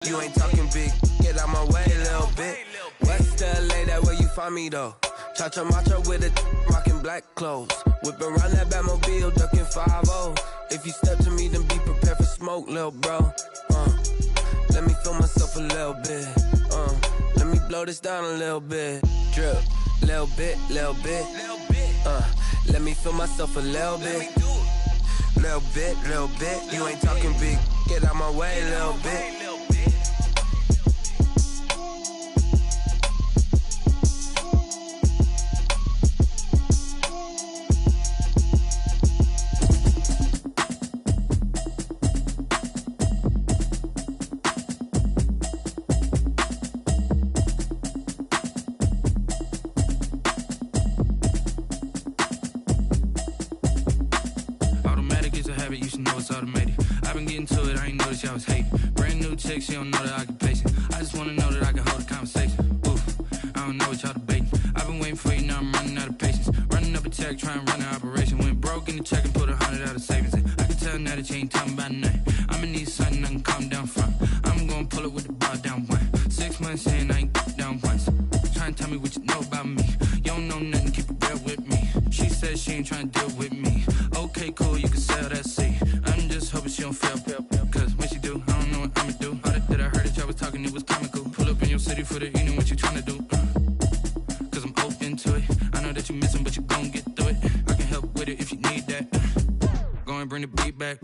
You ain't talking big, get out my way a little bit. West LA, that where you find me though. Cha-cha matcha with a rockin' black clothes. Whip around that Batmobile, ducking 5-0. If you step to me, then be prepared for smoke, lil' bro. Let me feel myself a little bit. Let me blow this down a little bit. Drip, little bit, little bit. Let me feel myself a little bit. Little bit, little bit. You ain't talking big, get out my way a little bit. Y'all was hating. Brand new chick, she don't know the occupation. I just wanna know that I can hold a conversation. Oof, I don't know what y'all debating. I've been waiting for you, now I'm running out of patience. Running up a check, trying to run an operation. Went broke in the check and put 100 out of savings in. I can tell now that you ain't talking about nothing. I'ma need something I can calm down from. I'm gonna pull it with the bar down one. 6 months in, I ain't down once. Trying to tell me what you know about me. You don't know nothing, keep it real with me. She said she ain't trying to deal with me. Okay, cool, you can sell that seat. I'm just hoping she don't fail. Cause when she do, I don't know what I'ma do. All that I heard that y'all was talking, it was comical. Pull up in your city for the evening, what you tryna do? Cause I'm open to it. I know that you missing, but you gon' get through it. I can help with it if you need that. Go and bring the beat back.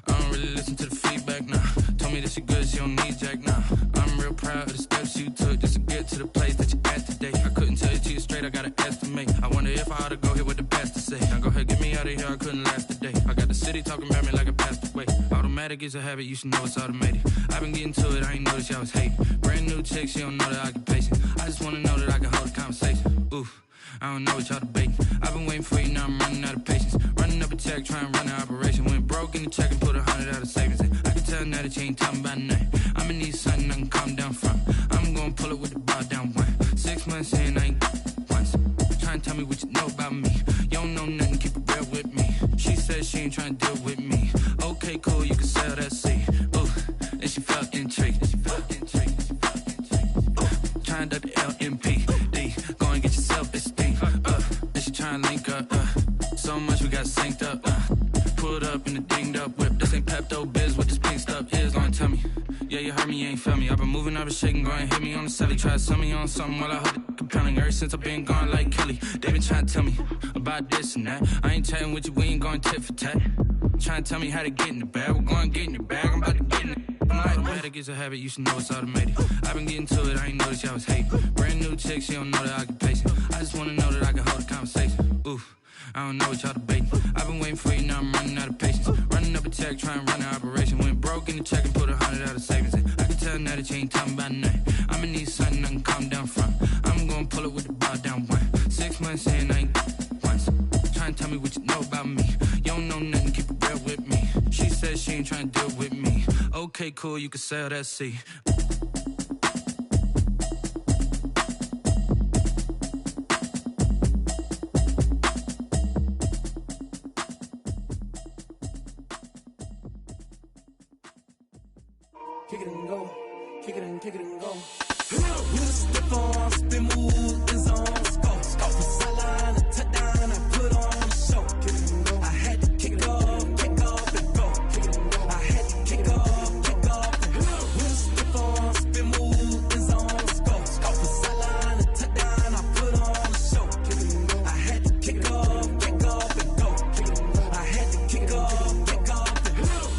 I don't really listen to the feedback, nah. Told me that she good, she don't need jack, nah. I'm real proud of the steps you took just to get to the place that you at today. I couldn't tell you to you straight, I gotta estimate. I wonder if I ought to go here with the pastor say. Now go ahead, get me out of here, I couldn't last a day. I got the city talking about me like a passed away. Automatic is a habit, you should know it's automated. I've been getting to it, I ain't noticed y'all was hating. Brand new chick, she don't know the occupation. I just wanna know that I can hold a conversation. Oof, I don't know what y'all debating. I've been waiting for you, now I'm running out of patience. Running up a check, trying to run an operation. Went broke in the check and put 100 out of savings in. I can tell now that you ain't talking about nothing. I'ma need something I can calm down from. I'm gonna pull it with the bar down one. 6 months in, I ain't once. Trying to tell me what you know about me. You don't know nothing, keep it real with me. She said she ain't trying to deal with me. Okay, cool, you can sell that seat. Ooh, and she felt intrigued. Trying to duck the LMPD. Go and get your self-esteem. And she trying to link up. So much we got synced up. Pulled up in the dinged up whip. This ain't Pepto-Biz, what this pink stuff is. Gonna tell me. Yeah, you heard me, you ain't felt me. I've been moving, I've been shaking, go and hit me on the celly. Try to sell me on something while I hold it compelling. Ever since I've been gone like Kelly, they been trying to tell me about this and that. I ain't chatting with you, we ain't going tit for tat. Trying to tell me how to get in the bag. We're going to get in your bag, I'm about to get in it. I'm like, automatic is a habit, you should know it's automated. I've been getting to it, I ain't noticed y'all was hating. Brand new chick, she don't know the occupation. I just wanna know that I can hold a conversation. Oof, I don't know what y'all debating. I've been waiting for you, now I'm running out of patience. Running up a check, trying to run an operation. Went broke in the check and put 100 out of savings in. I can tell now that you ain't talking about nothing. I'ma need something I can calm down from. I'm gonna pull it with the bar down one. 6 months in, I ain't once. Trying to tell me what you know about me. You don't know nothing, keep it real with me. She said she ain't trying to deal with me. Okay, cool, you can sell that seat. Kick it and go, kick it and kick it and go. We the step on, spin move, and zone, go. From sideline to touchdown, I put on the show. Kick it and go. I had to kick off and go. Kick it and go. I had to kick off and go. We the step on, spin move, and zone, go. From sideline to touchdown, I put on the show. Kick it and go. I had to kick off and go. Kick it and go. I had to kick off and go.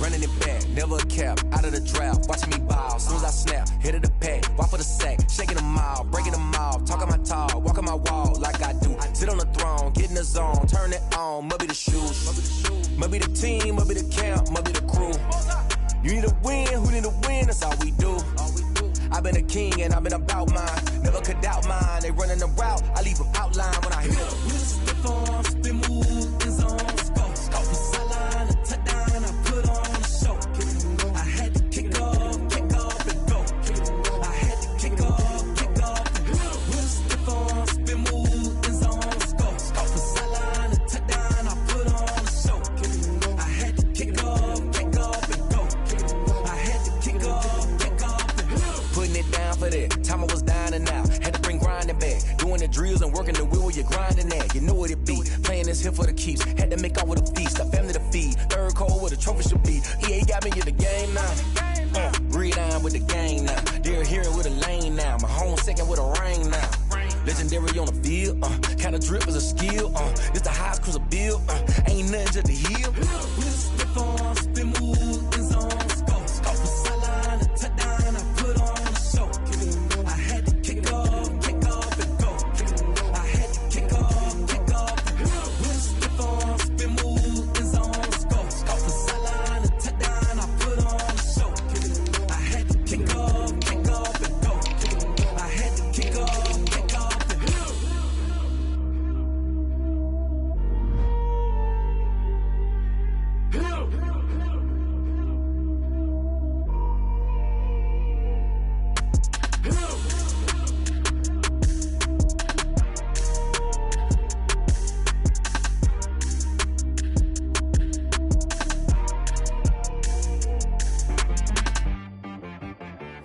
Running it back, never a cap, out of the draft. Watching me ball, soon as I snap, hit of the pack, walk for the sack, shaking them all, breaking them off, talking my talk, walking my wall like I do. Sit on the throne, get in the zone, turn it on, must be the shoes, must be the team, must be the camp, must be the crew. You need a win, who need a win, that's all we do. I've been a king and I've been about mine, never could doubt mine. They running the route, I leave them outline when I hit them. We step on, spin move, and zone, go. From sideline to touchdown, I put on the show. I had to kick off and go. I had to kick off and go. We step on, spin move, and zone, go. From sideline to touchdown, I put on the show. I had to kick off and go. I had to kick off and go. that. Time I was down and out, had to bring grinding back. Doing the drills and working the wheel where you're grinding at. You know what it be, playing this here for the keeps. Had to make out with a feast, a family to feed. Third cold where the trophy should be. EA got me in the game now. Read on with the game now. They're here with a lane now. My home second with a ring now. Legendary on the field, kinda drip is a skill, this the highest cruiser bill, ain't nothing just to heal. With a stiff on, spin move, in zone, scope. Scope the sideline, a touchdown, I put on a show. I had to kick off and go. I had to kick off and go. With a stiff on, spin move, in zone, scope. Scope the sideline, a touchdown, I put on a show. I had to kick off and go. I had to kick off.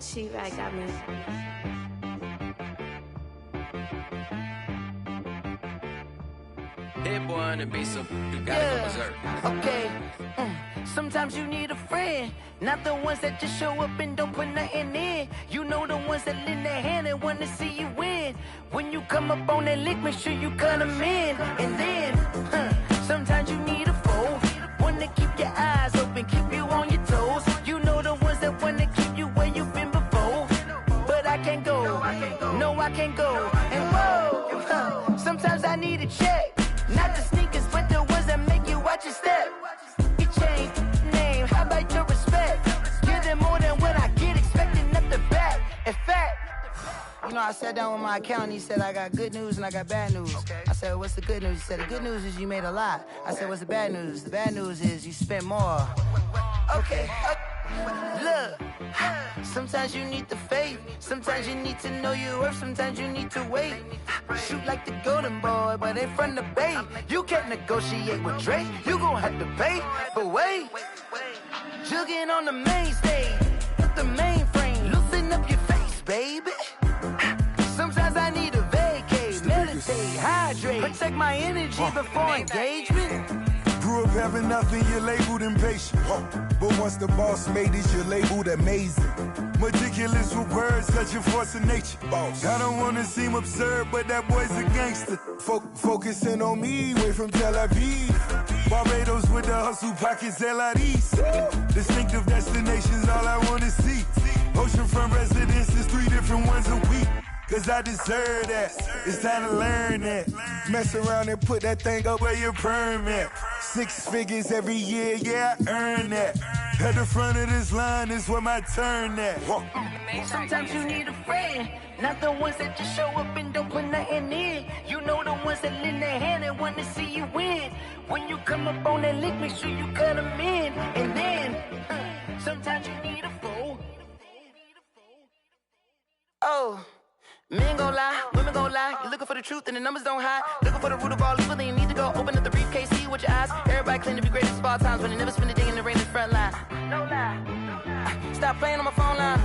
She got me. Hit boy on the beat, so you gotta go berserk. Okay. Sometimes you need a friend, not the ones that just show up and don't put nothing in. You know the ones that lend their hand and want to see you win. When you come up on that lick, make sure you cut them in. And then, sometimes you need a foe, one to keep your eyes open, keep you on your toes. You know the ones that want to keep you where you've been before. But I can't go, no I can't go. And whoa, sometimes I need a check. Not the sneakers, but the ones that make you watch your step. You change name, how about your respect? Give them more than what I get, expecting up the back. In fact, you know, I sat down with my accountant, he said, I got good news and I got bad news. I said, what's the good news? He said, the good news is you made a lot. I said, what's the bad news? The bad news is you spent more. Okay, look, sometimes you need the faith, sometimes you need to know your worth, sometimes you need to wait. Shoot like the golden boy, but in front of the bay. You can't negotiate with Drake, you gon' have to pay. But wait, jugging on the main stage, with the mainframe, loosen up your face, baby. Sometimes I need a vacate, meditate, hydrate, protect my energy before engagement. Grew up having nothing, you're labeled impatient. But once the boss made it, you're labeled amazing. Meticulous with words, such a force of nature. I don't wanna seem absurd, but that boy's a gangster. Focusing on me, way from Tel Aviv. Barbados with the hustle pockets, LIDs. Distinctive destinations, all I wanna see. Oceanfront residences, 3 different ones a week. Cause I deserve that, it's time to learn that. Mess around and put that thing up where your permit. 6 figures every year, yeah, I earn that. At the front of this line is where my turn at. Sometimes you need a friend, not the ones that just show up and don't put nothing in. You know the ones that lend their hand and want to see you win. When you come up on that lick, make sure you cut them in. And then, sometimes you need a foe. Oh. Men gon' lie, women gon' lie. You're looking for the truth and the numbers don't hide. Looking for the root of all evil, then you need to go open up the briefcase, see with your eyes. Everybody claim to be greatest of all times, but they never spend a day in the rain in the front line. No lie. Stop playing on my phone line.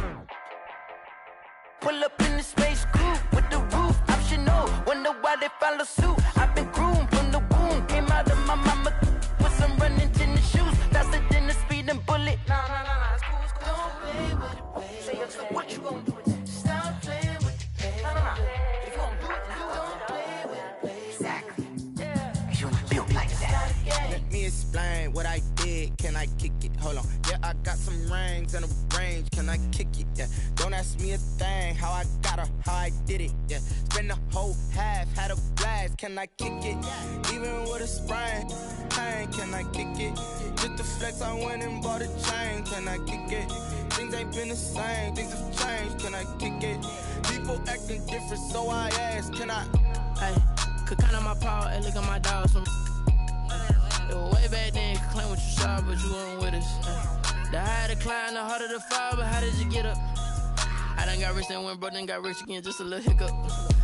Pull up in the space coupe with the roof optional. Wonder why they follow suit. I've been groomed from the womb. Came out of my mama with some running tennis shoes. Faster than the speeding bullet. Nah, it's cool, it's cool. Don't play with it, baby. Say yo, so what you gonna do with it? Stop playing with it. If you gon' do it, you don't play with it. Exactly. Yeah. You built like that. Let me explain what I did. Can I kick it? Hold on. Yeah, I got some rings and a range. Can I kick it? Yeah. Don't ask me a thing. How I got her, how I did it. Yeah. Spend the whole half, had a blast. Can I kick it? Even with a sprain. Pain, can I kick it? Just to flex, I went and bought a chain. Can I kick it? Things ain't been the same. Things have changed. Can I kick it? People acting different, so I ask, can I? Hey, could count on my power and look at my dogs from. It was way back then, could claim what you saw, but you weren't with us. The higher the climb, the harder the fall, but how did you get up? I done got rich and went broke, then got rich again, just a little hiccup.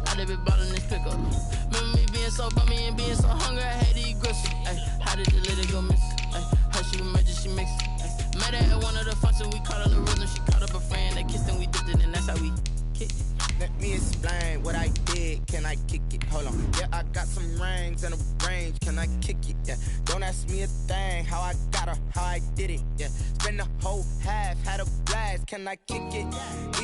I done been ballin' this pickup. Remember me being so bummy and being so hungry, I had to eat gristle. Ay, how did the lady go miss? Ay, how she made it, she mixed it. Met her at one of the functions, we caught her the rhythm, she caught up a friend, they kissed and we dipped it, and that's how we kicked kick it? Hold on. Yeah, I got some rings and a range. Can I kick it? Yeah. Don't ask me a thing. How I got her, how I did it. Yeah. Spend the whole half, had a blast. Can I kick it?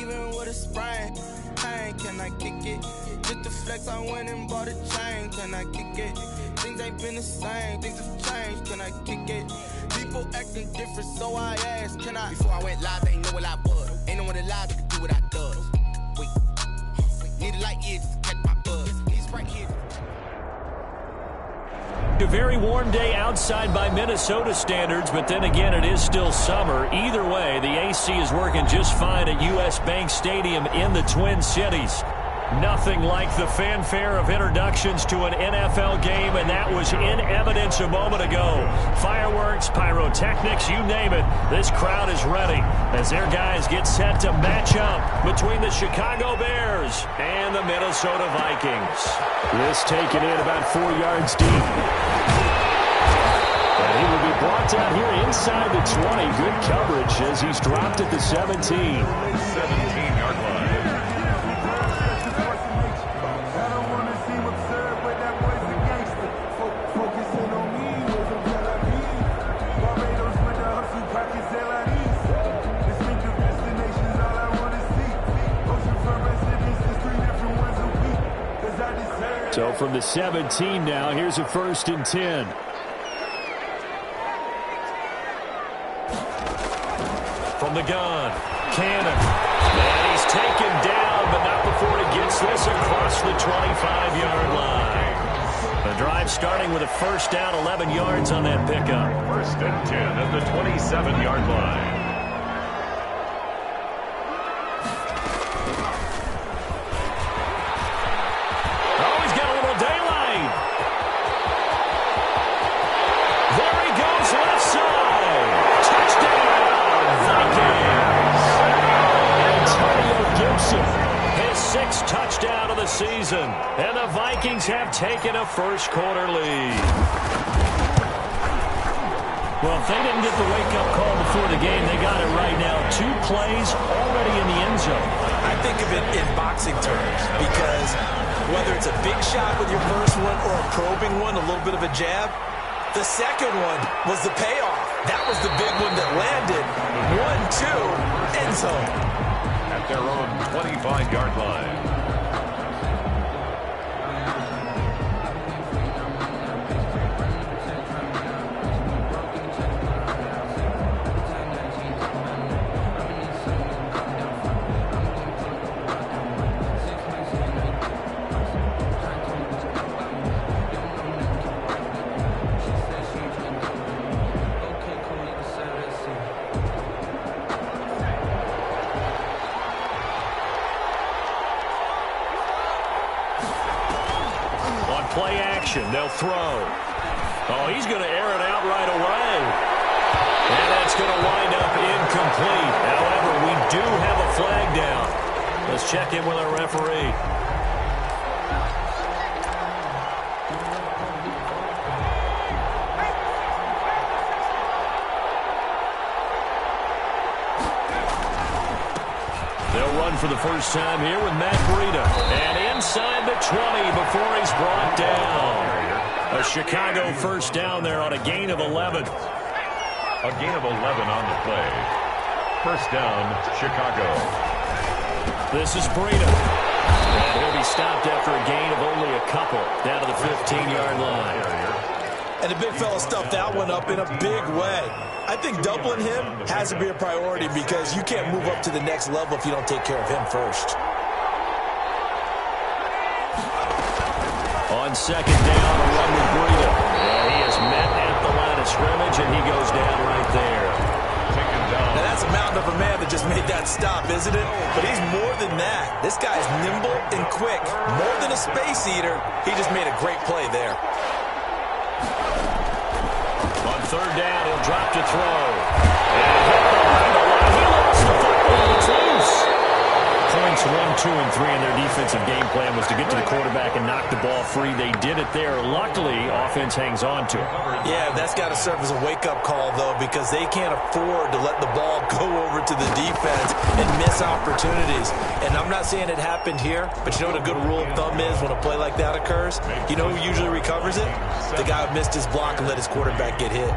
Even with a sprain, pain. Can I kick it? Just to flex, I went and bought a chain. Can I kick it? Things ain't been the same. Things have changed. Can I kick it? People acting different, so I asked, can I? Before I went live, they ain't know what I was. Ain't no one alive that could do what I does. Wait. Need a light ear just to catch my buzz. He's right here. A very warm day outside by Minnesota standards, but then again, it is still summer. Either way, the AC is working just fine at U.S. Bank Stadium in the Twin Cities. Nothing like the fanfare of introductions to an NFL game, and that was in evidence a moment ago. Fireworks, pyrotechnics, you name it. This crowd is ready as their guys get set to match up between the Chicago Bears and the Minnesota Vikings. This taken in about 4 yards deep. And he will be brought down here inside the 20. Good coverage as he's dropped at the 17. 17-yard line. So from the 17 now, here's a 1st and 10. From the gun, Cannon. And he's taken down, but not before he gets this across the 25-yard line. The drive starting with a 1st down, 11 yards on that pickup. 1st and 10 at the 27-yard line. Touchdown of the season, and the Vikings have taken a first-quarter lead. Well, if they didn't get the wake-up call before the game, they got it right now. 2 plays already in the end zone. I think of it in boxing terms because whether it's a big shot with your first one or a probing one, a little bit of a jab, the second one was the payoff. That was the big one that landed. 1-2, end zone. At their own 25-yard line. Play action, they'll throw. Oh, he's going to air it out right away. And that's going to wind up incomplete. However, we do have a flag down. Let's check in with our referee. They'll run for the first time here with Matt Breida. And inside the 20 before he's brought down. A Chicago first down there on a gain of 11. A gain of 11 on the play. First down, Chicago. This is Breida. And he'll be stopped after a gain of only a couple. Down to the 15-yard line. And the big fella stuffed that one up in a big way. I think doubling him has to be a priority because you can't move up to the next level if you don't take care of him first. On second down, a run with Breida. And he is met at the line of scrimmage, and he goes down right there. Now that's a mountain of a man that just made that stop, isn't it? But he's more than that. This guy's nimble and quick. More than a space eater, he just made a great play there. On third down, he'll drop to throw. And hit behind the line. He lost the football. It's loose. Points 1, 2, and 3 in their defensive game plan was to get to the quarterback and knock the ball free. They did it there. Luckily, offense hangs on to it. Yeah, that's got to serve as a wake-up call, though, because they can't afford to let the ball go over to the defense and miss opportunities. And I'm not saying it happened here, but you know what a good rule of thumb is when a play like that occurs? You know who usually recovers it? The guy who missed his block and let his quarterback get hit.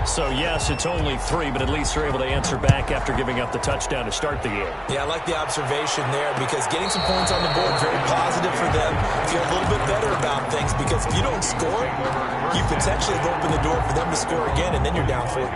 So, yes, it's only 3, but at least they're able to answer back after giving up the touchdown to start the game. Yeah, I like the observation there because getting some points on the board, very positive for them. Feel a little bit better about things because if you don't score, you potentially have opened the door for them to score again, and then you're down 14.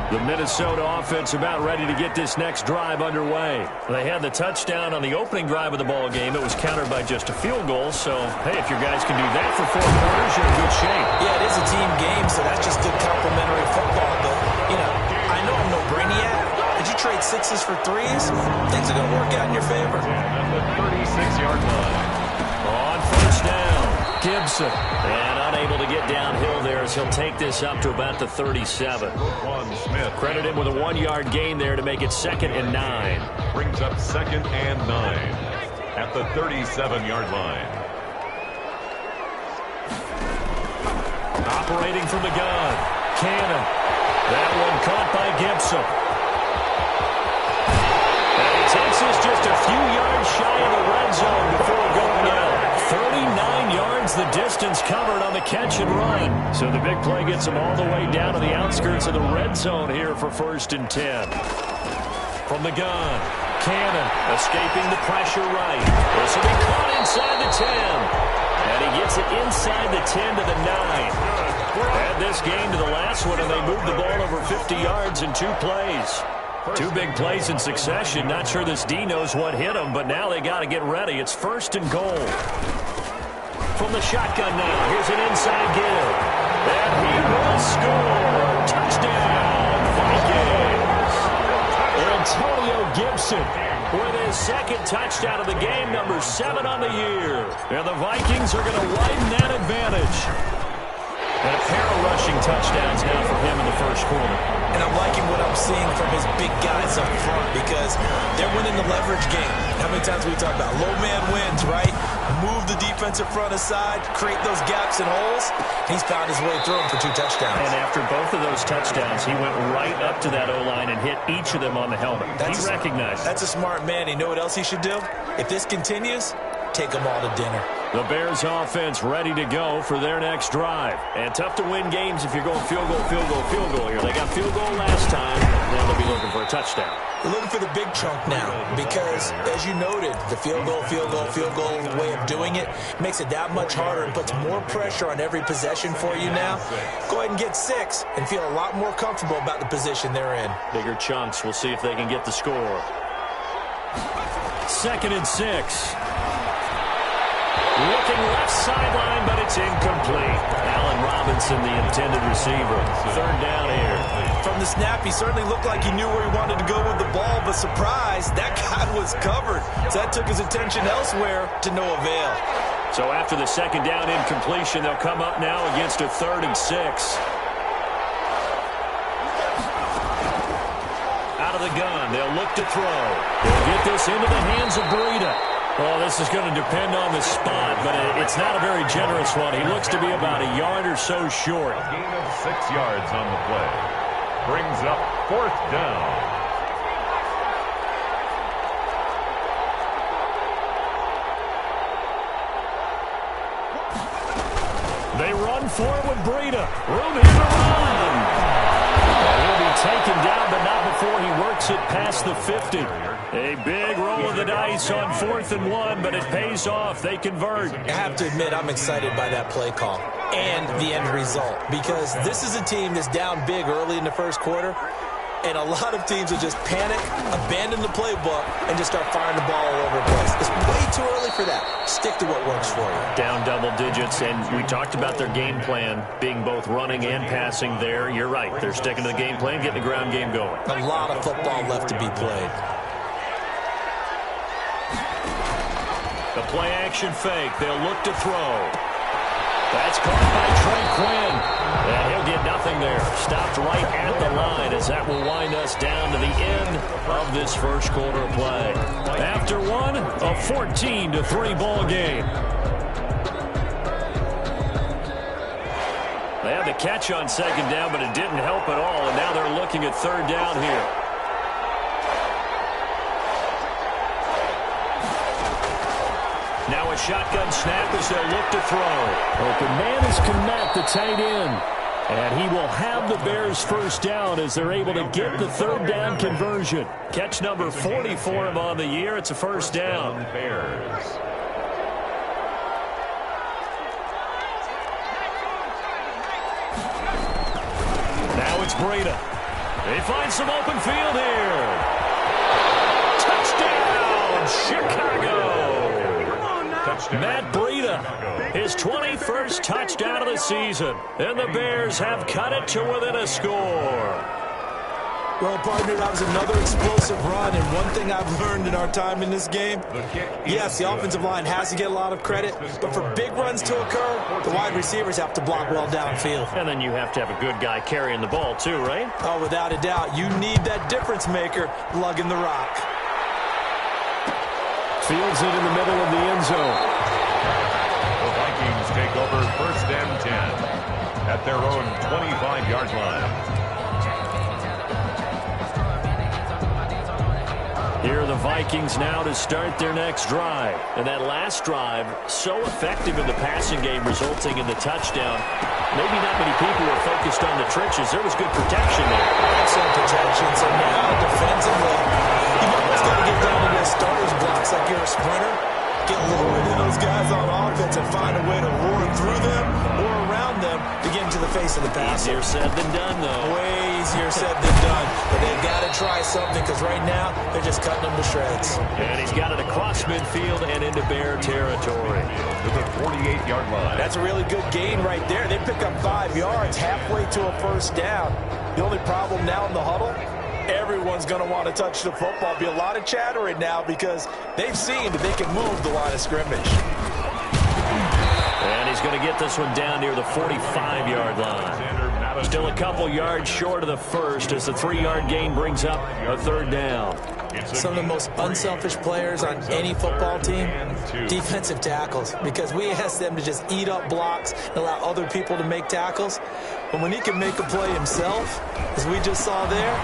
The Minnesota offense about ready to get this next drive underway. They had the touchdown on the opening drive of the ball game. It was countered by just a field goal. So, hey, if your guys can do that for 4 quarters, you're in good shape. Yeah, it is a team game, so that's just good complimentary football. But, you know, I know I'm no brainiac. Did you trade 6s for 3s? Things are going to work out in your favor. At the 36-yard line. On first down, Gibson. And unable to get downhill there as he'll take this up to about the 37. Credit him with a 1-yard gain there to make it 2nd and 9. Brings up 2nd and 9 at the 37-yard line. Operating from the gun, Cannon. That one caught by Gibson. And he takes us just a few yards shy of the red zone before going out. 39 yards the distance covered on the catch and run. So the big play gets him all the way down to the outskirts of the red zone here for 1st and 10. From the gun, Cannon escaping the pressure right. This will be caught inside the 10. And he gets it inside the 10 to the 9. Add this game to the last one, and they moved the ball over 50 yards in 2 plays. 2 big plays in succession. Not sure this D knows what hit him, but now they got to get ready. It's 1st and goal. From the shotgun now, here's an inside give. And he will score. Touchdown, Vikings. Antonio Gibson with his 2nd touchdown of the game, number 7 on the year. And the Vikings are going to widen that advantage. And a pair of rushing touchdowns now for him in the 1st quarter. And I'm liking what I'm seeing from his big guys up front because they're winning the leverage game. How many times we talk about low man wins, right? Move the defensive front aside, create those gaps and holes. He's found his way through them for 2 touchdowns. And after both of those touchdowns, he went right up to that O-line and hit each of them on the helmet. He recognized it. That's a smart man. You know what else he should do? If this continues, take them all to dinner. The Bears offense ready to go for their next drive. And tough to win games if you're going field goal, field goal, field goal here. They got field goal last time. Now they'll be looking for a touchdown. They're looking for the big chunk now because, as you noted, the field goal way of doing it makes it that much harder and puts more pressure on every possession for you now. Go ahead and get 6 and feel a lot more comfortable about the position they're in. Bigger chunks. We'll see if they can get the score. 2nd and 6. Looking left sideline, but it's incomplete. Allen Robinson, the intended receiver. 3rd down here. From the snap, he certainly looked like he knew where he wanted to go with the ball, but surprise, that guy was covered. So that took his attention elsewhere to no avail. So after the 2nd down incompletion, they'll come up now against a 3rd and 6. Out of the gun, they'll look to throw. They'll get this into the hands of Breida. Well, this is going to depend on the spot, but it's not a very generous one. He looks to be about a yard or so short. A gain of 6 yards on the play. Brings up 4th down. They run for it with Breida. Room here to run. He'll be taken down, but not before he works it past the 50. A big roll of the dice on 4th and 1, but it pays off. They convert. I have to admit, I'm excited by that play call and the end result because this is a team that's down big early in the 1st quarter, and a lot of teams will just panic, abandon the playbook, and just start firing the ball all over the place. It's way too early for that. Stick to what works for you. Down double digits, and we talked about their game plan being both running and passing there. You're right. They're sticking to the game plan, getting the ground game going. A lot of football left to be played. The play-action fake. They'll look to throw. That's caught by Trey Quinn. And he'll get nothing there. Stopped right at the line as that will wind us down to the end of this 1st quarter of play. after one, a 14-3 ball game. They had the catch on second down, but it didn't help at all, and now they're looking at third down here. Now a shotgun snap as they'll look to throw. Open man is Kmet, the tight end. And he will have the Bears first down as they're able to get the third down conversion. Catch number 40 for him on the year. It's a first down. Bears. Now it's Breida. They find some open field here. Touchdown, Chicago. Matt Breida, his 21st touchdown of the season. And the Bears have cut it to within a score. Well, partner, that was another explosive run, and one thing I've learned in our time in this game, yes, the offensive line has to get a lot of credit, but for big runs to occur, the wide receivers have to block well downfield. And then you have to have a good guy carrying the ball too, right? Oh, without a doubt. You need that difference maker lugging the rock. Fields it in the middle of the end zone. The Vikings take over first and 10 at their own 25-yard line. Here are the Vikings now to start their next drive. And that last drive, so effective in the passing game, resulting in the touchdown. Maybe not many people were focused on the trenches. There was good protection there. Excellent protection. So now defensively, you've almost got to get down to those starters blocks like you're a sprinter. Get lower into those guys on offense and find a way to roar through them or around them to get into the face of the passer. Easier said than done, though. Way easier said than done. But they've got to try something because right now they're just cutting them to shreds. And he's got it across midfield and into Bear territory. To the 48-yard line. That's a really good gain right there. They pick up 5 yards halfway to a first down. The only problem now in the huddle, everyone's going to want to touch the football. Be a lot of chatter right now because they've seen that they can move the line of scrimmage. And he's going to get this one down near the 45-yard line. Still a couple yards short of the first as the 3-yard gain brings up a third down. Some of the most unselfish players on any football team, defensive tackles, because we ask them to just eat up blocks and allow other people to make tackles. But when he can make a play himself, as we just saw there,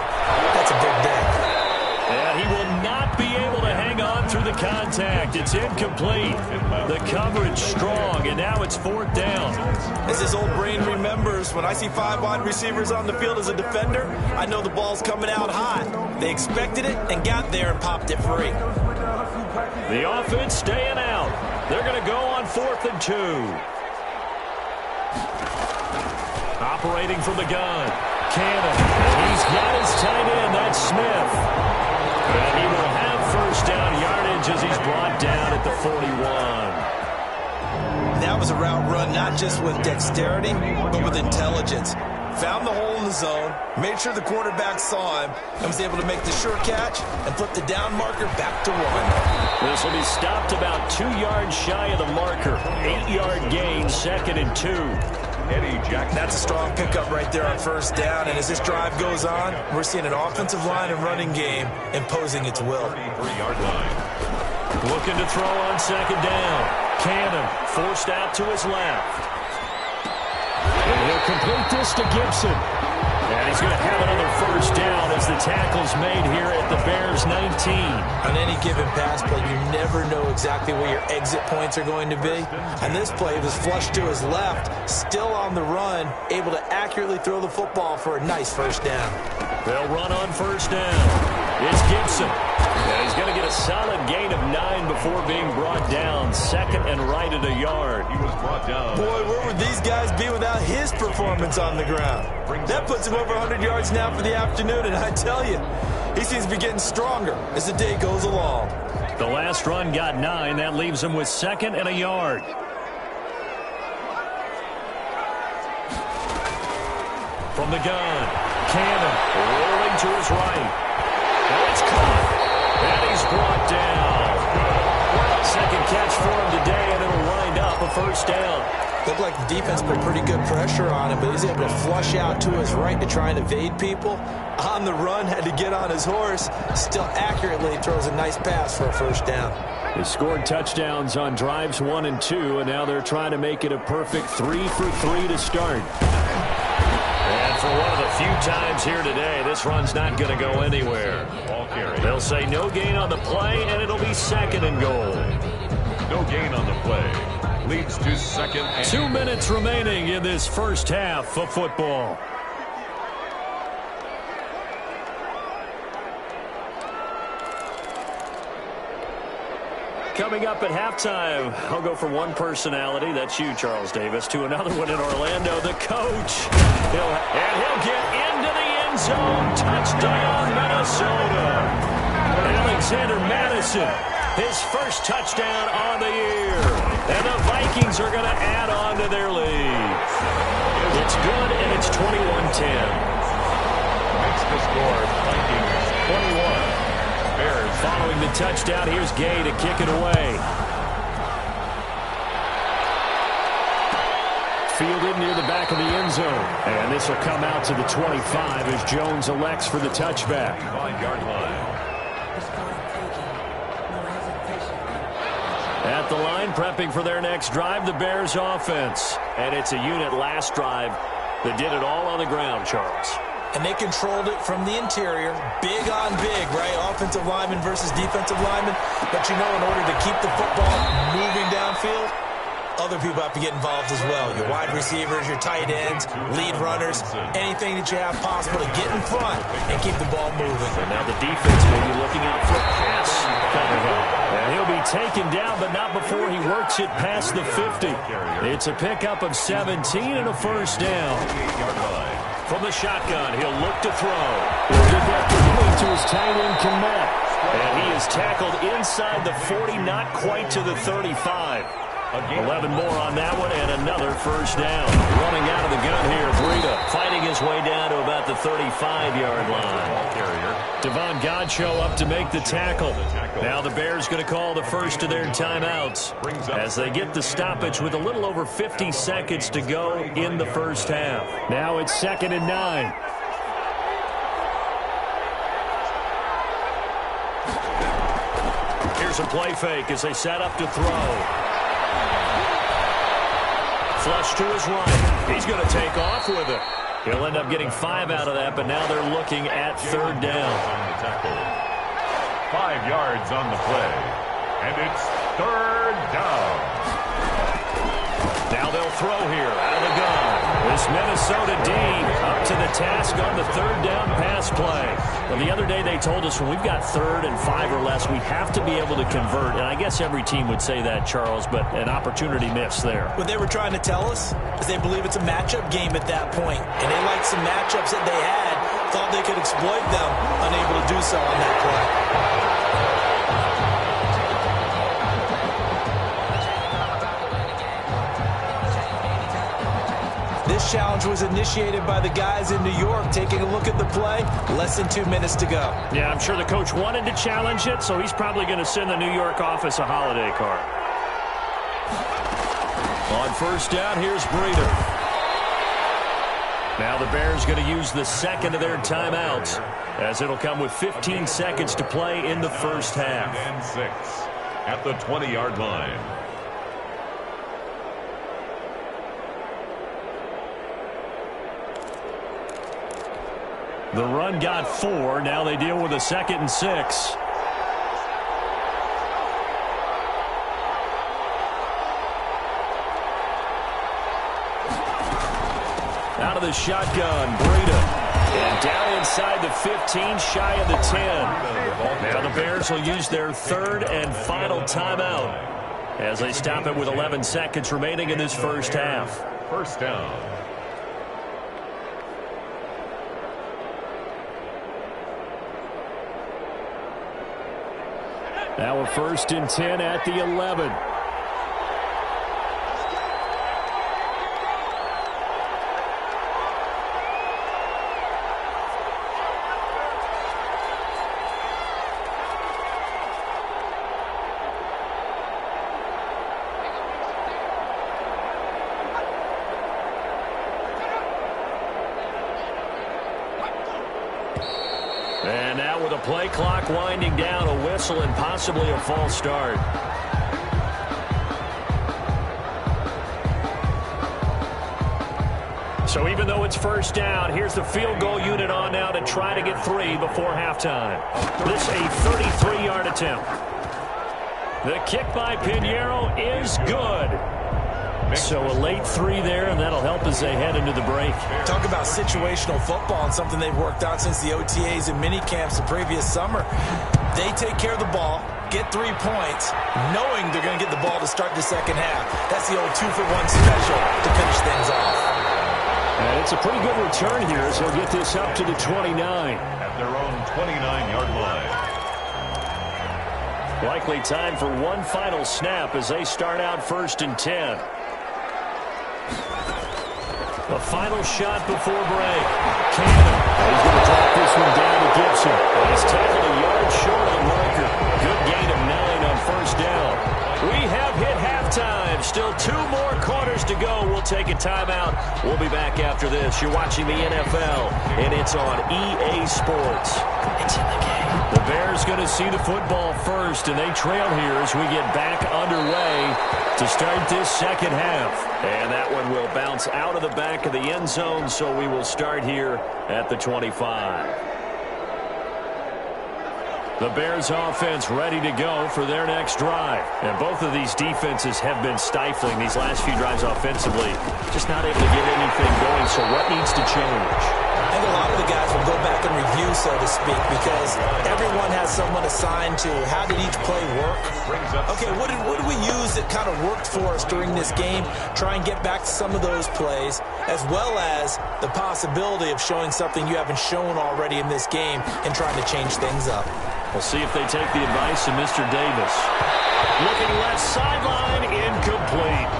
that's a big day. And he will not be able to hang on through the contact. It's incomplete. The coverage strong, and now it's fourth down. As his old brain remembers, when I see 5 wide receivers on the field as a defender, I know the ball's coming out hot. They expected it and got there and popped it free. The offense staying out. They're going to go on 4th and 2. Operating from the gun. Cannon. He's got his tight end. That's Smith. And he will have first down yardage as he's brought down at the 41. That was a route run not just with dexterity, but with intelligence. Found the hole in the zone, made sure the quarterback saw him, and was able to make the sure catch and flip the down marker back to 1. This will be stopped about 2 yards shy of the marker. 8-yard gain, 2nd and 2. That's a strong pickup right there on first down, and as this drive goes on, we're seeing an offensive line and running game imposing its will. 3-yard line. Looking to throw on second down. Cannon forced out to his left. And he'll complete this to Gibson. And he's going to have another first down as the tackle's made here at the Bears 19. On any given pass play, you never know exactly where your exit points are going to be. And this play was flushed to his left, still on the run, able to accurately throw the football for a nice first down. They'll run on first down. It's Gibson. And he's going to get a solid gain of 9 before being brought down. 2nd and right at a yard. He was brought down. Boy, where would these guys be without his performance on the ground? That puts him over 100 yards now for the afternoon, and I tell you, he seems to be getting stronger as the day goes along. The last run got 9. That leaves him with 2nd and a yard. From the gun, Cannon rolling to his right. And it's caught. And he's brought down. Second catch for him today, and it'll wind up a first down. Looked like the defense put pretty good pressure on him, but he's able to flush out to his right to try and evade people. On the run, had to get on his horse. Still accurately throws a nice pass for a first down. They scored touchdowns on drives 1 and 2, and now they're trying to make it a perfect 3 for 3 to start. And for one of the few times here today, this run's not going to go anywhere. They'll say no gain on the play, and it'll be 2nd and goal. No gain on the play. Leads to 2nd and 2 minutes remaining in this first half of football. Coming up at halftime, I'll go from one personality, that's you, Charles Davis, to another one in Orlando, the coach. He'll get into the end zone. Touchdown, Minnesota. Alexander Madison, his first touchdown on the year. And the Vikings are going to add on to their lead. It's good, and it's 21-10. Makes the score Vikings 21. Bears. Following the touchdown, here's Gay to kick it away. Fielded near the back of the end zone. And this will come out to the 25 as Jones elects for the touchback. 5-yard line. At the line, prepping for their next drive, the Bears offense. And it's a unit last drive that did it all on the ground, Charles. And they controlled it from the interior, big on big, right? Offensive lineman versus defensive lineman. But you know, in order to keep the football moving downfield, other people have to get involved as well. Your wide receivers, your tight ends, lead runners, anything that you have possible to get in front and keep the ball moving. And now the defense may be looking out for a pass coming up. And he'll be taken down, but not before he works it past the 50. It's a pickup of 17 and a first down. From the shotgun, he'll look to throw. He'll get that complete to his tight end, Kmet. And he is tackled inside the 40, not quite to the 35. 11 more on that one, and another first down. Running out of the gun here, Breida fighting his way down to about the 35-yard line. Devon Godchaux up to make the tackle. Now the Bears going to call the first of their timeouts as they get the stoppage with a little over 50 seconds to go in the first half. Now it's 2nd and 9. Here's a play fake as they set up to throw. Flush to his right. He's going to take off with it. He'll end up getting 5 out of that, but now they're looking at 3rd down. 5 yards on the play. And it's 3rd down. Now they'll throw here out of the gun. This Minnesota D up to the task on the 3rd down pass play. Well, the other day they told us when we've got 3rd and 5 or less, we have to be able to convert. And I guess every team would say that, Charles, but an opportunity missed there. What they were trying to tell us is they believe it's a matchup game at that point. And they liked some matchups that they had, thought they could exploit them, unable to do so on that play. This challenge was initiated by the guys in New York. Taking a look at the play, less than 2 minutes to go. Yeah, I'm sure the coach wanted to challenge it, so he's probably going to send the New York office a holiday card. On first down, here's Breida. Now the Bears going to use the 2nd of their timeouts, as it'll come with 15 seconds to play in the first half. And 6 at the 20-yard line. The run got 4. Now they deal with a 2nd and 6. Out of the shotgun, Breida. And down inside the 15, shy of the 10. Now the Bears will use their 3rd and final timeout as they stop it with 11 seconds remaining in this first half. First down. Now a 1st and 10 at the 11. And now with a play clock winding down, a whistle and possibly a false start. So even though it's first down, here's the field goal unit on now to try to get 3 before halftime. This a 33-yard attempt. The kick by Pinheiro is good. So a late 3 there, and that'll help as they head into the break. Talk about situational football and something they've worked on since the OTAs and mini camps the previous summer. They take care of the ball, get 3 points, knowing they're going to get the ball to start the second half. That's the old 2-for-1 special to finish things off. And it's a pretty good return here, so he'll get this up to the 29. At their own 29-yard line. Likely time for one final snap as they start out 1st and 10. A final shot before break. Cannon. He's going to drop this one down to Gibson. He's tackled a yard short on marker. Good gain of 9 on 1st down. We have hit halftime. Still 2 more quarters to go. We'll take a timeout. We'll be back after this. You're watching the NFL, and it's on EA Sports. It's in the game. The Bears going to see the football first, and they trail here as we get back underway to start this second half. And that one will bounce out of the back of the end zone, so we will start here at the 25. The Bears offense ready to go for their next drive. And both of these defenses have been stifling these last few drives offensively. Just not able to get anything going, so what needs to change? I think a lot of the guys will go back and review, so to speak, because everyone has someone assigned to how did each play work. Okay, what did we use that kind of worked for us during this game? Try and get back to some of those plays, as well as the possibility of showing something you haven't shown already in this game and trying to change things up. We'll see if they take the advice of Mr. Davis. Looking left sideline, incomplete.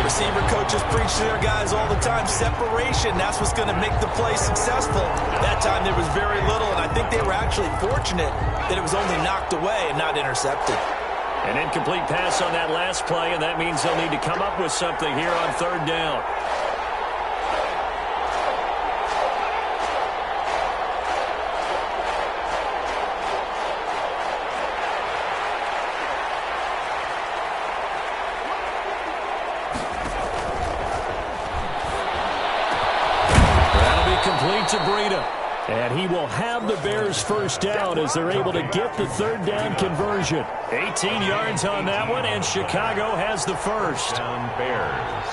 Receiver coaches preach to their guys all the time. Separation, that's what's going to make the play successful. That time there was very little, and I think they were actually fortunate that it was only knocked away and not intercepted. An incomplete pass on that last play, and that means they'll need to come up with something here on 3rd down. Complete to Breida. And he will have the Bears first down as they're able to get the 3rd down conversion. 18 yards on that one, and Chicago has the first. Down Bears.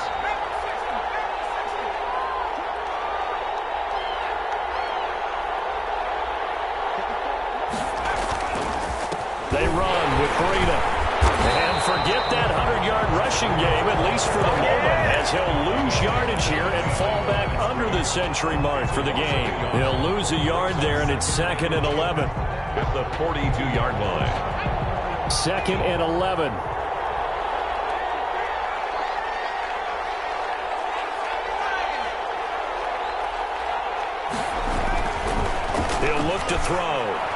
They run with Breida. And forget that 100-yard rushing game, at least for the moment, as he'll lose yardage here and fall back under the century mark for the game. He'll lose a yard there, and it's 2nd and 11. At the 42-yard line. 2nd and 11. He'll look to throw.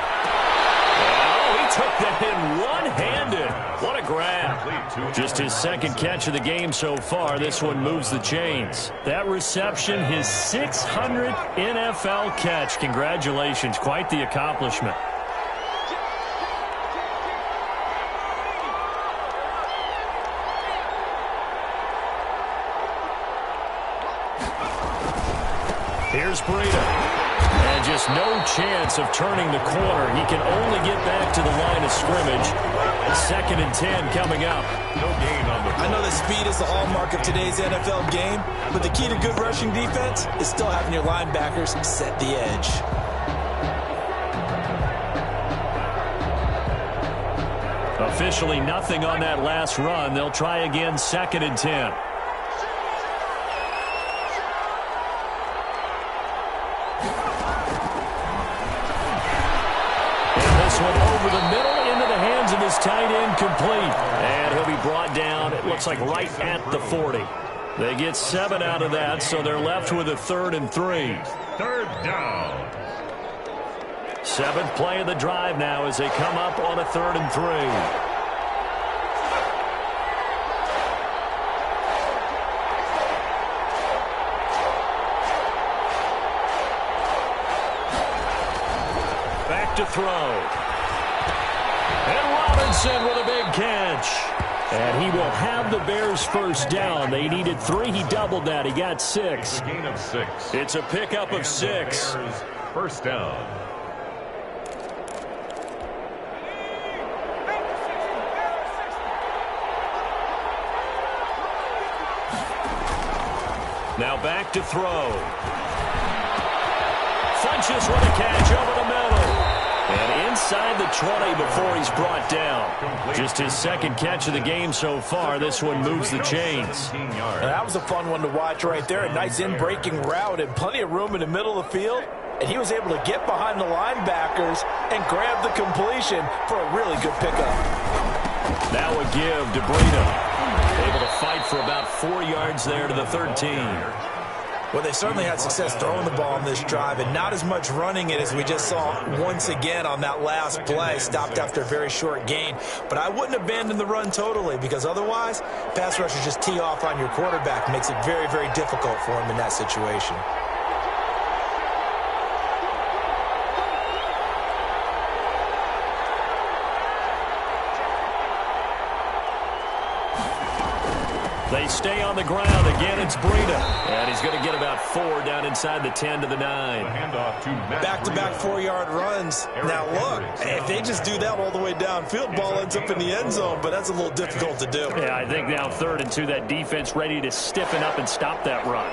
Took that in one-handed. What a grab. Just his 2nd catch of the game so far. This one moves the chains. That reception, his 600th NFL catch. Congratulations. Quite the accomplishment. Here's Breida. And just no chance of turning the corner. He can only get back to the line of scrimmage. 2nd and 10 coming up. No gain on the. I know that speed is the hallmark of today's NFL game, but the key to good rushing defense is still having your linebackers set the edge. Officially nothing on that last run. They'll try again 2nd and 10. Over the middle into the hands of his tight end, complete. And he'll be brought down, it looks like right at the 40. They get 7 out of that, so they're left with a 3rd and 3. 3rd down. 7th play of the drive now as they come up on a 3rd and 3. to throw. And Robinson with a big catch. And he will have the Bears first down. They needed 3. He doubled that. He got 6. It's a gain of 6. It's a pickup of 6. Bears first down. Now back to throw. Funches with a catch over the middle. And inside the 20 before he's brought down. Just his second catch of the game so far. This one moves the chains. That was a fun one to watch right there. A nice in-breaking route and plenty of room in the middle of the field. And he was able to get behind the linebackers and grab the completion for a really good pickup. Now a give to Breida. Able to fight for about 4 yards there to the 13. Well, they certainly had success throwing the ball on this drive and not as much running it as we just saw once again on that last play. Stopped after a very short gain. But I wouldn't abandon the run totally because otherwise, pass rushers just tee off on your quarterback. Makes it very, very difficult for him in that situation. They stay on the ground. Again, it's Breida. And he's going to get about 4 down inside the 10 to the 9. Back-to-back 4-yard runs. Now, look, if they just do that all the way downfield, ball ends up in the end zone, but that's a little difficult to do. Yeah, I think now 3rd and 2, that defense ready to stiffen up and stop that run.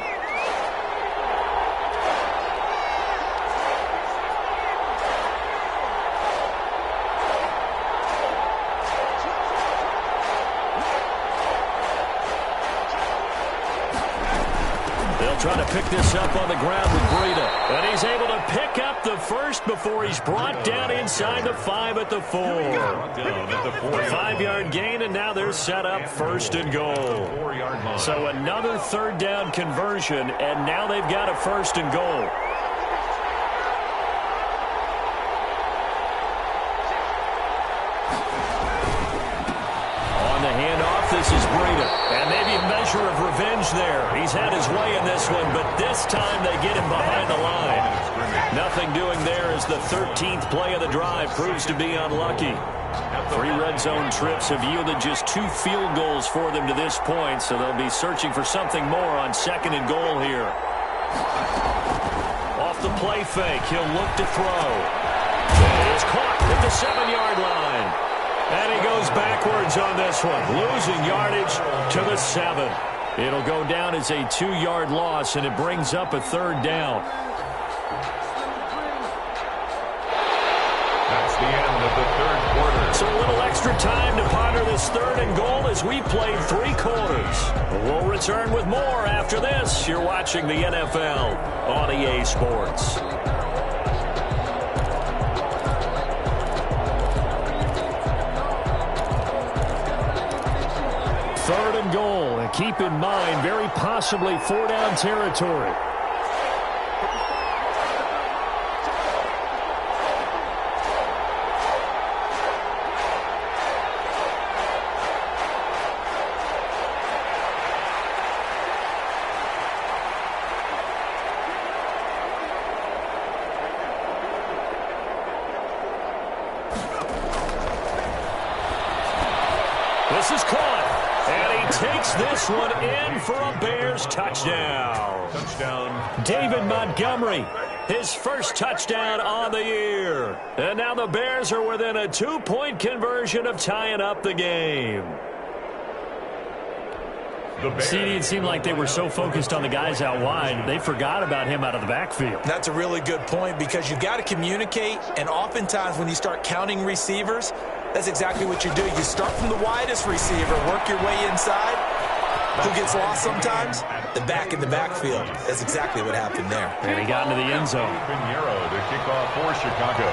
Trying to pick this up on the ground with Breida. And he's able to pick up the first before he's brought down inside the 5 at the 4. A 5-yard gain, and now they're set up 1st and goal. So another 3rd down conversion, and now they've got a 1st and goal. On the handoff, this is Breida. And maybe a measure of revenge there. He's had his way in this one, but this time they get him behind the line. Nothing doing there as the 13th play of the drive proves to be unlucky. 3 red zone trips have yielded just 2 field goals for them to this point, so they'll be searching for something more on 2nd and goal here. Off the play fake, he'll look to throw. It is caught at the 7-yard line. And he goes backwards on this one, losing yardage to the 7. It'll go down as a 2-yard loss, and it brings up a 3rd down. That's the end of the 3rd quarter. So a little extra time to ponder this 3rd and goal as we played 3 quarters. We'll return with more after this. You're watching the NFL on EA Sports. 3rd and goal, and keep in mind, very possibly 4-down territory. This is caught. And he takes this one in for a Bears touchdown. David Montgomery, his first touchdown on the year. And now the Bears are within a 2-point conversion of tying up the game. CD, it seemed like they were so focused on the guys out wide, they forgot about him out of the backfield. That's a really good point because you've got to communicate, and oftentimes when you start counting receivers, that's exactly what you do. You start from the widest receiver, work your way inside. Who gets lost sometimes? The back in the backfield. That's exactly what happened there. And he got into the end zone. Pinheiro to kick off for Chicago.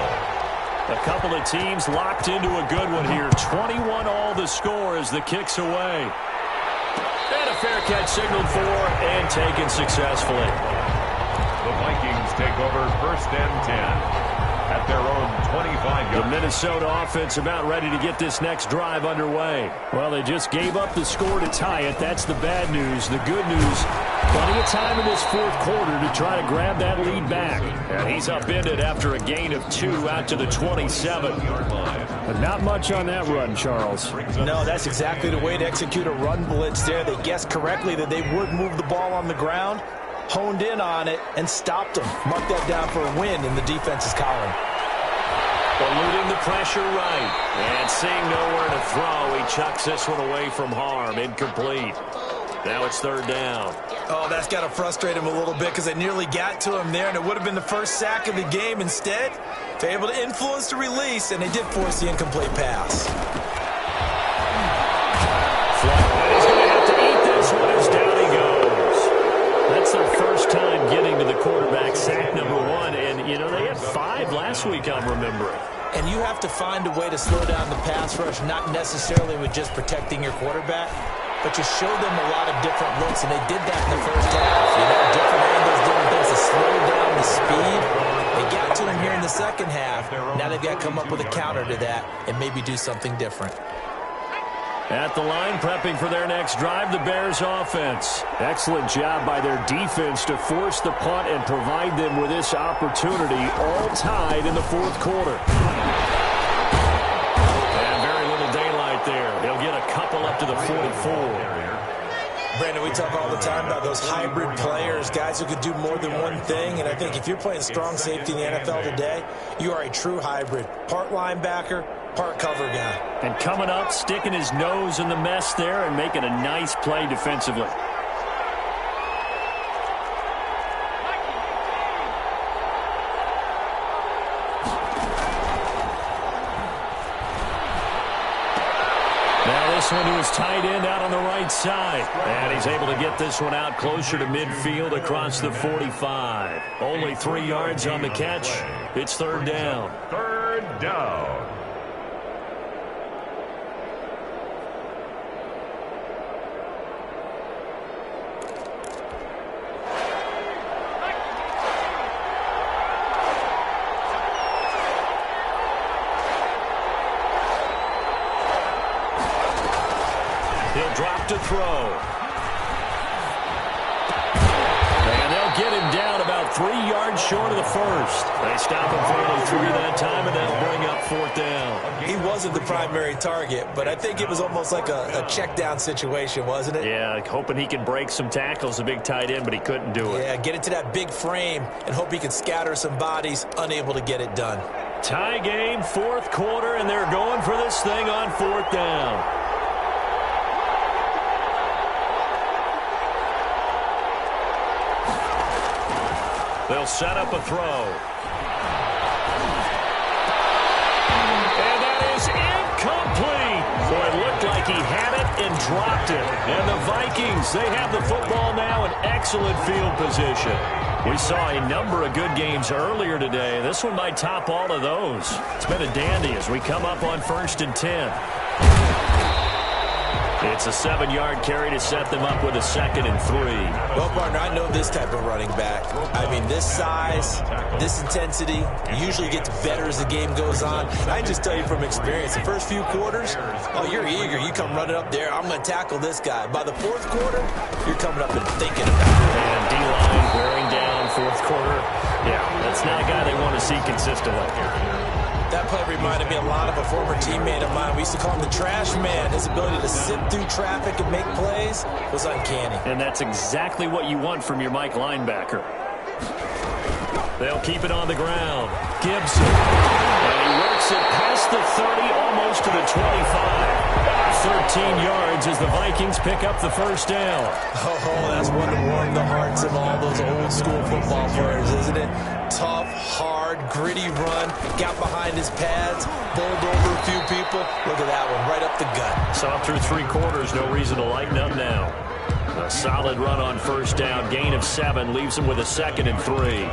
A couple of teams locked into a good one here. 21 all the score as the kick's away. And a fair catch signaled for and taken successfully. The Vikings take over 1st and 10 at their own 25-yard. The Minnesota offense about ready to get this next drive underway. Well, they just gave up the score to tie it. That's the bad news. The good news, Plenty of time in this fourth quarter to try to grab that lead back. And he's upended after a gain of 2 out to the 27. But not much on that run, Charles. No, that's exactly the way to execute a run blitz there. They guessed correctly that they would move the ball on the ground, honed in on it, and stopped them. Mark that down for a win in the defense's column. Eluding the pressure right. And seeing nowhere to throw, he chucks this one away from harm. Incomplete. Now it's third down. Oh, that's got to frustrate him a little bit because they nearly got to him there, and it would have been the first sack of the game. Instead, they're able to influence the release, and they did force the incomplete pass. He's going to have to eat this one as down he goes. That's their first time getting to the quarterback, sack number 1. And, you know, they had 5 last week, I'm remembering. And you have to find a way to slow down the pass rush, not necessarily with just protecting your quarterback, but you show them a lot of different looks, and they did that in the first half. You know, different angles, different things to slow down the speed. They got to him here in the second half. Now they've got to come up with a counter to that and maybe do something different. At the line, prepping for their next drive, the Bears offense. Excellent job by their defense to force the punt and provide them with this opportunity, all tied in the fourth quarter. And very little daylight there. He'll get a couple up to the 44. Brandon, we talk all the time about those hybrid players, guys who could do more than one thing, and I think if you're playing strong safety in the NFL today, you are a true hybrid. Part linebacker, part cover guy. And coming up, sticking his nose in the mess there and making a nice play defensively. Now this one to his tight end out on the right side. And he's able to get this one out closer to midfield across the 45. Only 3 yards on the catch. It's third down. Third down. He'll drop to throw. And they'll get him down about 3 yards short of the first. They stop him for only 3 that time, and that'll bring up fourth down. He wasn't the primary target, but I think it was almost like a check down situation, wasn't it? Yeah, hoping he can break some tackles, a big tight end, but he couldn't do it. Yeah, get into that big frame and hope he can scatter some bodies, unable to get it done. Tie game, fourth quarter, and they're going for this thing on fourth down. They'll set up a throw. And that is incomplete. Boy, it looked like he had it and dropped it. And the Vikings, they have the football now in excellent field position. We saw a number of good games earlier today. This one might top all of those. It's been a dandy as we come up on 1st and 10. It's a 7-yard carry to set them up with a 2nd and 3. Well, partner, I know this type of running back. I mean, this size, this intensity usually gets better as the game goes on. I can just tell you from experience, the first few quarters, oh, you're eager. You come running up there, I'm going to tackle this guy. By the fourth quarter, you're coming up and thinking about it. And D-line wearing down fourth quarter. Yeah, that's not a guy they want to see consistently. That play reminded me a lot of a former teammate of mine. We used to call him the trash man. His ability to sift through traffic and make plays was uncanny. And that's exactly what you want from your Mike linebacker. They'll keep it on the ground. Gibson. And he works it past the 30, almost to the 25. 13 yards as the Vikings pick up the first down. Oh, that's one to warm the hearts of all those old school football players, isn't it? Tough, hard, gritty run. Got behind his pads, bowled over a few people. Look at that one, right up the gut. Saw through 3 quarters, no reason to lighten up now. A solid run on first down, gain of 7, leaves him with a 2nd and 3.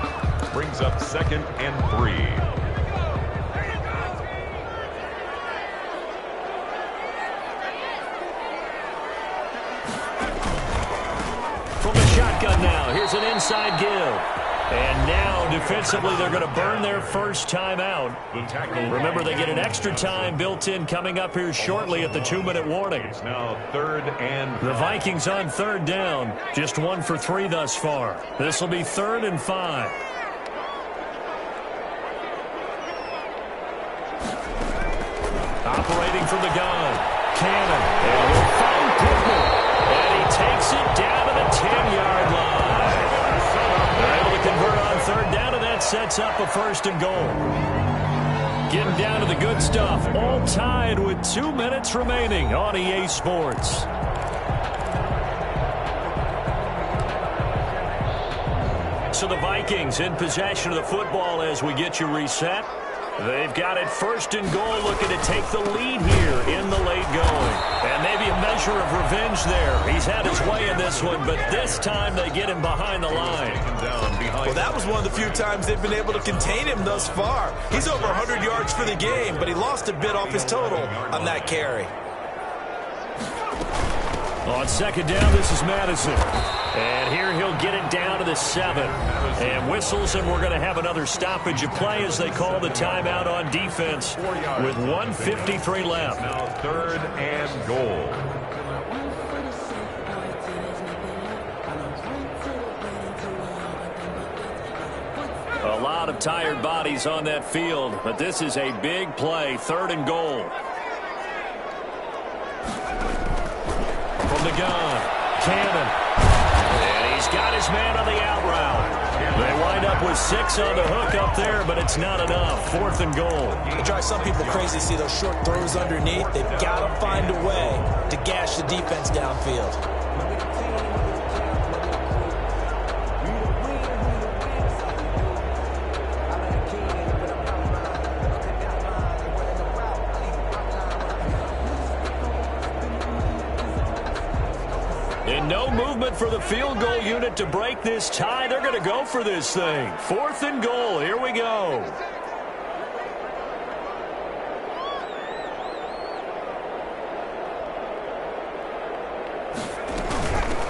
Brings up 2nd and 3. From the shotgun now, here's an inside give. And now, defensively, they're going to burn their first timeout. Remember, they get an extra time built in coming up here shortly at the 2-minute warning. It's now 3rd and 5. The Vikings on 3rd down. Just 1 for 3 thus far. This will be 3rd and 5. Operating from the gun. Cannon. And he'll find Pittman. And he takes it down to the 10-yard line. They're able to convert on 3rd down, and that sets up a 1st and goal. Getting down to the good stuff. All tied with 2 minutes remaining on EA Sports. So the Vikings in possession of the football as we get you reset. They've got it 1st and goal, looking to take the lead here in the late going. And maybe a measure of revenge there. He's had his way in this one, but this time they get him behind the line. Well, that was one of the few times they've been able to contain him thus far. He's over 100 yards for the game, but he lost a bit off his total on that carry. On 2nd down, this is Madison. And here he'll get it down to the 7. And whistles, and we're going to have another stoppage of play as they call the timeout on defense with 1:53 left. Now 3rd and goal. A lot of tired bodies on that field, but this is a big play, 3rd and goal. From the gun, Cannon. And he's got his man on the out route. They wind up with 6 on the hook up there, but it's not enough. 4th and goal. It drives some people crazy to see those short throws underneath. They've got to find a way to gash the defense downfield. No movement for the field goal unit to break this tie. They're going to go for this thing. 4th and goal. Here we go.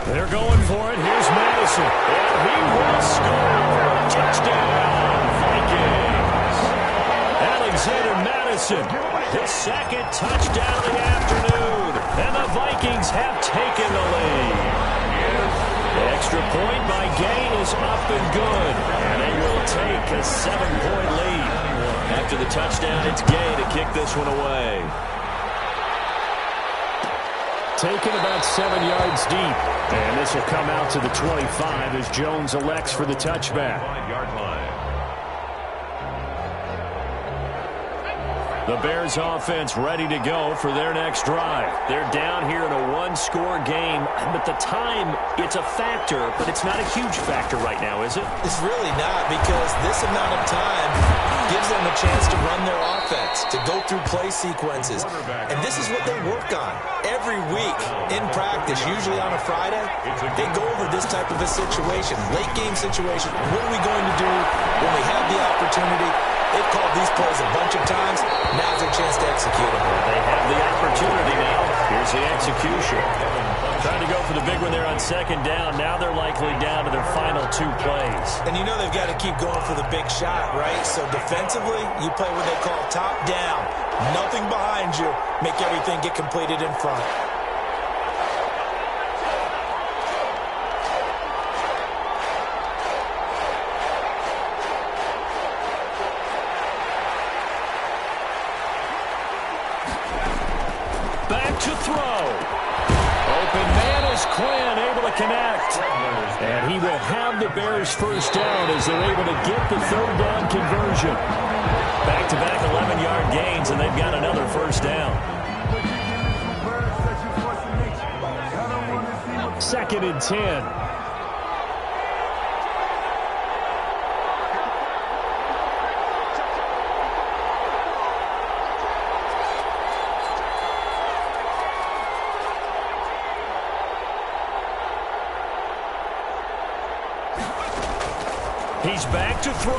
They're going for it. Here's Madison. And he will score. Touchdown, Vikings. Alexander Madison, his 2nd touchdown of the afternoon. And the Vikings have taken the lead. The extra point by Gain is up and good. And they will take a 7-point lead. After the touchdown, it's Gay to kick this one away. Taken about 7 yards deep. And this will come out to the 25 as Jones elects for the touchback. 5-yard line. The Bears offense ready to go for their next drive. They're down here in a 1-score game, but the time, it's a factor, but it's not a huge factor right now, is it? It's really not, because this amount of time gives them a chance to run their offense, to go through play sequences. And this is what they work on every week in practice, usually on a Friday. They go over this type of a situation, late game situation. What are we going to do when we have the opportunity? They've called these plays a bunch of times. Now's their chance to execute them. They have the opportunity now. Here's the execution. Trying to go for the big one there on 2nd down. Now they're likely down to their final 2 plays. And you know they've got to keep going for the big shot, right? So defensively, you play what they call top down. Nothing behind you. Make everything get completed in front. To throw. Open man is Quinn, able to connect. And he will have the Bears first down as they're able to get the 3rd down conversion. Back-to-back 11-yard gains, and they've got another first down. 2nd and 10. He's back to throw.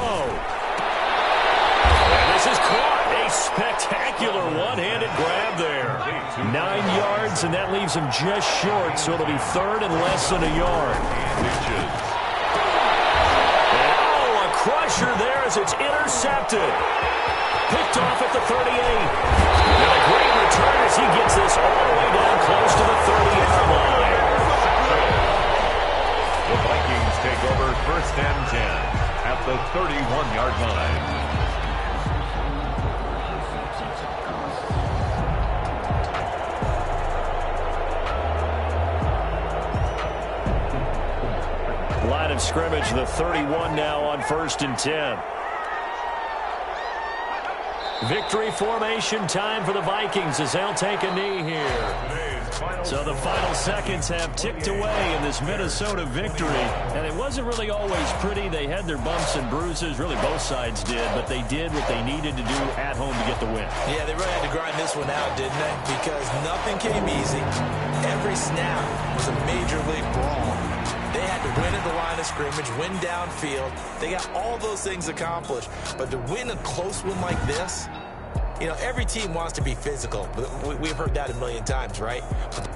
And this is caught. A spectacular one-handed grab there. 9 yards, and that leaves him just short, so it'll be 3rd and less than a yard. pressure there as it's intercepted. Picked off at the 38. And a great return as he gets this all the way down close to the 30-yard line. The Vikings take over 1st and 10 at the 31-yard line. Line of scrimmage, the 31 now on 1st and 10. Victory formation time for the Vikings as they'll take a knee here. So the final seconds have ticked away in this Minnesota victory. And it wasn't really always pretty. They had their bumps and bruises. Really, both sides did. But they did what they needed to do at home to get the win. Yeah, they really had to grind this one out, didn't they? Because nothing came easy. Every snap was a major league brawl. They had to win at the line of scrimmage, win downfield. They got all those things accomplished. But to win a close one like this, you know, every team wants to be physical. We've heard that a million times, right? But